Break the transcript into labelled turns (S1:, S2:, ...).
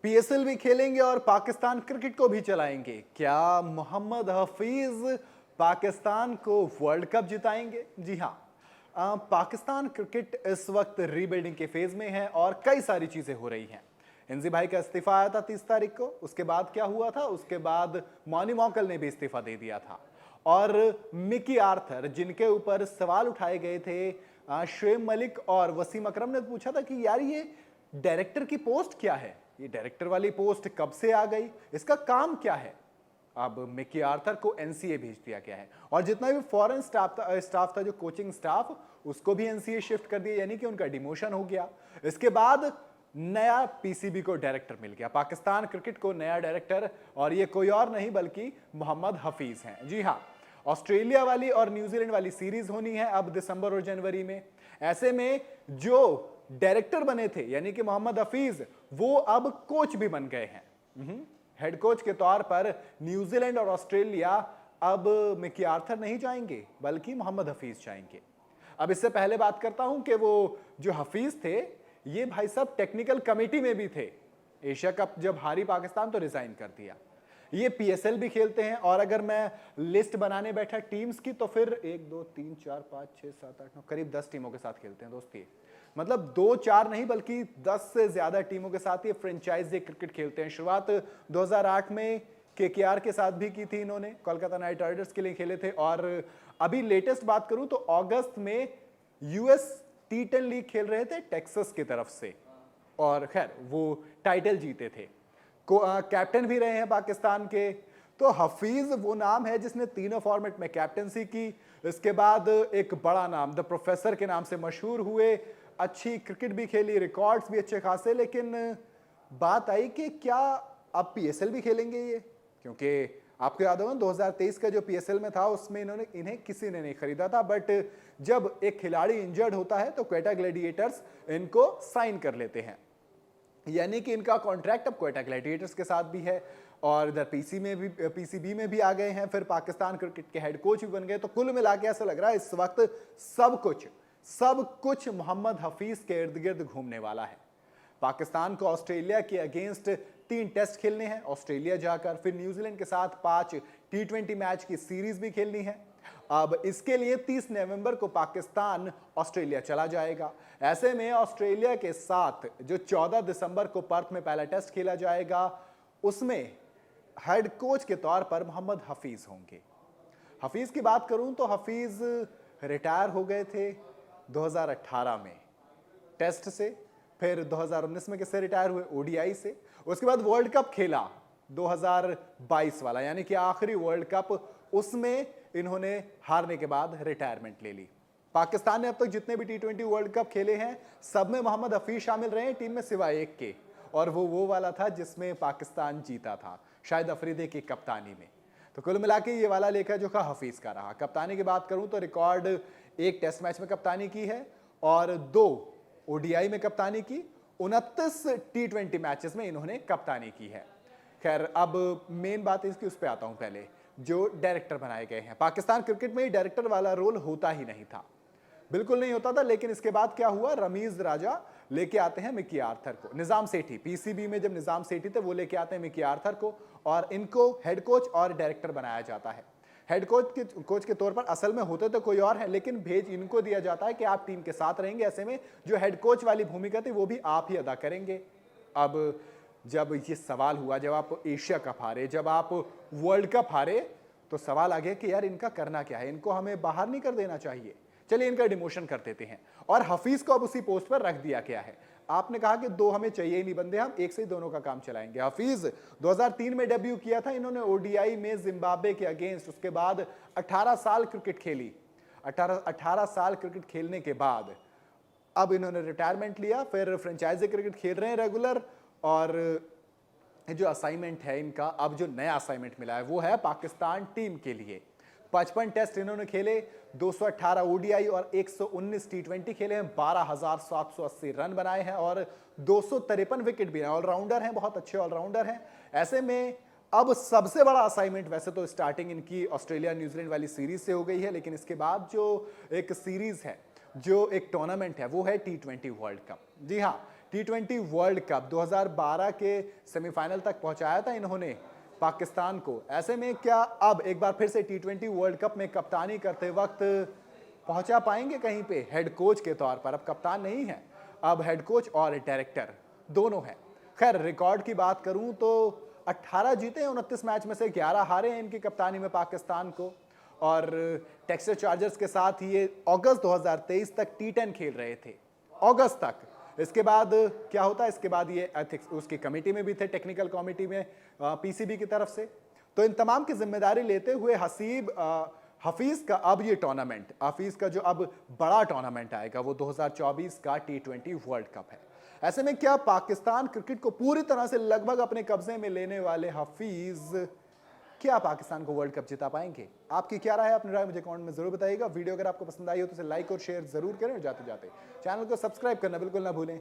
S1: PSL भी खेलेंगे और पाकिस्तान क्रिकेट को भी चलाएंगे। क्या मोहम्मद हफीज पाकिस्तान को वर्ल्ड कप जिताएंगे? जी हाँ। पाकिस्तान क्रिकेट इस वक्त रीबिल्डिंग के फेज में है और कई सारी चीजें हो रही हैं। इंजी भाई का इस्तीफा आया था 30 तारीख को। उसके बाद क्या हुआ था? उसके बाद मॉनी मॉकल ने भी इस्तीफा दे दिया था और मिकी आर्थर, जिनके ऊपर सवाल उठाए गए थे, शुएब मलिक और वसीम अकरम ने पूछा था कि यार ये डायरेक्टर की पोस्ट क्या है, ये डायरेक्टर वाली पोस्ट कब से आ गई, इसका काम क्या है। अब मिकी आर्थर को एनसीए भेज दिया गया है और जितना भी फॉरेन स्टाफ था जो कोचिंग स्टाफ, उसको भी एनसीए शिफ्ट कर दिया, यानी कि उनका डिमोशन हो गया। इसके बाद नया पीसीबी को डायरेक्टर मिल गया, पाकिस्तान क्रिकेट को नया डायरेक्टर, और ये कोई और नहीं बल्कि मोहम्मद हफीज हैं। जी हाँ, ऑस्ट्रेलिया वाली और न्यूजीलैंड वाली सीरीज होनी है अब दिसंबर और जनवरी में। ऐसे में जो डायरेक्टर बने थे यानी कि मोहम्मद हफीज, वो अब कोच भी बन गए हैं। हेड कोच के तौर पर न्यूजीलैंड और ऑस्ट्रेलिया अब मिकी आर्थर नहीं जाएंगे बल्कि मोहम्मद हफीज जाएंगे। अब इससे पहले बात करता हूं कि वो जो हफीज थे, ये भाई साहब टेक्निकल कमेटी में भी थे। एशिया कप जब हारी पाकिस्तान तो रिजाइन कर दिया। ये पीएसएल भी खेलते हैं और अगर मैं लिस्ट बनाने बैठा टीम्स की तो फिर 1 2 3 4 5 6 7 8 9 करीब 10 टीमों के साथ खेलते हैं दोस्त। ये मतलब 2-4 नहीं बल्कि 10 से ज्यादा टीमों के साथ ये फ्रेंचाइजी क्रिकेट खेलते हैं। शुरुआत 2008 में केकेआर के साथ भी की थी इन्होंने, कोलकाता नाइट राइडर्स के लिए खेले थे। और अभी लेटेस्ट बात करूं तो अगस्त में यूएस टी10 लीग खेल रहे थे टेक्सास की तरफ से, और खैर वो टाइटल जीते थे। कैप्टन भी रहे हैं पाकिस्तान के। तो हफीज वो नाम है जिसने तीनों फॉर्मेट में कैप्टनसी की। इसके बाद एक बड़ा नाम द प्रोफेसर के नाम से मशहूर हुए, अच्छी क्रिकेट भी खेली, रिकॉर्ड्स भी अच्छे खासे। लेकिन बात आई कि क्या अब पीएसएल भी खेलेंगे ये? क्योंकि आपको याद होगा 2023 का जो पीएसएल में था उसमें इन्हें किसी ने नहीं खरीदा था, बट जब एक खिलाड़ी इंजर्ड होता है तो क्वेटा ग्लैडिएटर्स इनको साइन कर लेते हैं, यानी कि इनका कॉन्ट्रैक्ट अब क्वेटा ग्लैडिएटर्स के साथ भी है और इधर पीसीबी में भी आ गए हैं, फिर पाकिस्तान क्रिकेट के हेड कोच भी बन गए। तो कुल मिला के ऐसा लग रहा है इस वक्त सब कुछ मोहम्मद हफीज के इर्द गिर्द घूमने वाला है। पाकिस्तान को ऑस्ट्रेलिया के अगेंस्ट 3 टेस्ट खेलने हैं ऑस्ट्रेलिया जाकर, फिर न्यूजीलैंड के साथ 5 टी20 मैच की सीरीज भी खेलनी है। अब इसके लिए 30 नवंबर को पाकिस्तान ऑस्ट्रेलिया चला जाएगा। ऐसे में ऑस्ट्रेलिया के साथ जो 14 दिसंबर को पर्थ में पहला टेस्ट खेला जाएगा, उसमें हेड कोच के तौर पर मोहम्मद हफीज होंगे। हफीज की बात करूं तो हफीज रिटायर हो गए थे 2018 में टेस्ट से, फिर 2019 में किससे रिटायर हुए? ओडीआई से। उसके बाद वर्ल्ड कप खेला 2022 वाला, यानी कि आखिरी वर्ल्ड कप, उसमें इन्होंने हारने के बाद रिटायरमेंट ले ली। पाकिस्तान ने अब तक जितने भी टी20 वर्ल्ड कप खेले हैं सब में मोहम्मद हफीज शामिल रहे हैं टीम में, सिवाय एक के, और वो वाला था जिसमें पाकिस्तान जीता था, शाहिद अफरीदी की कप्तानी में। तो कुल मिला के ये वाला लेखा जोखा हफीज का रहा। कप्तानी की बात करूं तो रिकॉर्ड 1 टेस्ट मैच में कप्तानी की है और 2 ओडीआई में कप्तानी की, 29 टी20 मैचेस में इन्होंने कप्तानी की है। खैर अब मेन बात इसकी उस पर आता हूं। पहले जो डायरेक्टर बनाए गए हैं, पाकिस्तान क्रिकेट में डायरेक्टर वाला रोल होता ही नहीं था, बिल्कुल नहीं होता था। लेकिन इसके बाद क्या हुआ, रमीज राजा लेके आते हैं मिकी आर्थर को, निजाम सेठी पीसीबी में जब निजाम सेठी थे वो लेके आते हैं मिकी आर्थर को, और इनको हेड कोच और डायरेक्टर बनाया जाता है। हेड कोच के तौर पर असल में होते तो कोई और है, लेकिन भेज इनको दिया जाता है कि आप टीम के साथ रहेंगे। ऐसे में जो हेड कोच वाली भूमिका थी वो भी आप ही अदा करेंगे। अब जब ये सवाल हुआ, जब आप एशिया कप हारे, जब आप वर्ल्ड कप हारे, तो सवाल आ गया कि यार इनका करना क्या है, इनको हमें बाहर नहीं कर देना चाहिए, चलिए इनका डिमोशन कर देते हैं। और हफीज को अब उसी पोस्ट पर रख दिया गया है। आपने कहा कि 2 हमें चाहिए ही नहीं बंदे, हम एक से ही दोनों का काम चलाएंगे। हफीज 2003 में डेब्यू किया था इन्होंने ओडीआई में जिम्बाब्वे के अगेंस्ट। उसके बाद 18 साल क्रिकेट खेली। 18 साल क्रिकेट खेलने के बाद अब इन्होंने रिटायरमेंट लिया, फिर फ्रेंचाइजी क्रिकेट खेल रहे हैं रेगुलर। और जो असाइनमेंट है इनका, अब जो नया असाइनमेंट मिला है वो है पाकिस्तान टीम के लिए। 55 टेस्ट इन्होंने खेले, 218 ओडीआई और 119 टी20 खेले हैं, 12,780 रन बनाए हैं और 253 विकेट भी हैं। ऑलराउंडर हैं, बहुत अच्छे ऑलराउंडर हैं। ऐसे में अब सबसे बड़ा असाइनमेंट, वैसे तो स्टार्टिंग इनकी ऑस्ट्रेलिया न्यूजीलैंड वाली सीरीज से हो गई है, लेकिन इसके बाद जो एक सीरीज है, जो एक टूर्नामेंट है, वो है टी20 वर्ल्ड कप। जी हाँ, T20 वर्ल्ड कप 2012 के सेमीफाइनल तक पहुंचाया था इन्होंने पाकिस्तान को। ऐसे में क्या अब एक बार फिर से T20 वर्ल्ड कप में कप्तानी करते वक्त पहुंचा पाएंगे कहीं पे हेड कोच के तौर पर? अब कप्तान नहीं है, अब हेड कोच और डायरेक्टर दोनों हैं। खैर, रिकॉर्ड की बात करूं तो 18 जीते हैं 29 मैच में से 11 हारे हैं इनकी कप्तानी में पाकिस्तान को। और टेक्सास चार्जर्स के साथ ये अगस्त 2023 तक T10 खेल रहे थे, अगस्त तक। इसके बाद क्या होता है, इसके बाद ये एथिक्स उसकी कमेटी में भी थे, टेक्निकल कमेटी में पीसीबी की तरफ से। तो इन तमाम की जिम्मेदारी लेते हुए हफीज का अब ये टूर्नामेंट, हफीज का जो अब बड़ा टूर्नामेंट आएगा वो 2024 का T20 वर्ल्ड कप है। ऐसे में क्या पाकिस्तान क्रिकेट को पूरी तरह से लगभग अपने कब्जे में लेने वाले हफीज क्या पाकिस्तान को वर्ल्ड कप जिता पाएंगे? आपकी क्या राय है? अपनी राय मुझे कमेंट में जरूर बताइएगा। वीडियो अगर आपको पसंद आई हो तो इसे लाइक और शेयर जरूर करें और जाते जाते चैनल को सब्सक्राइब करना बिल्कुल ना भूलें।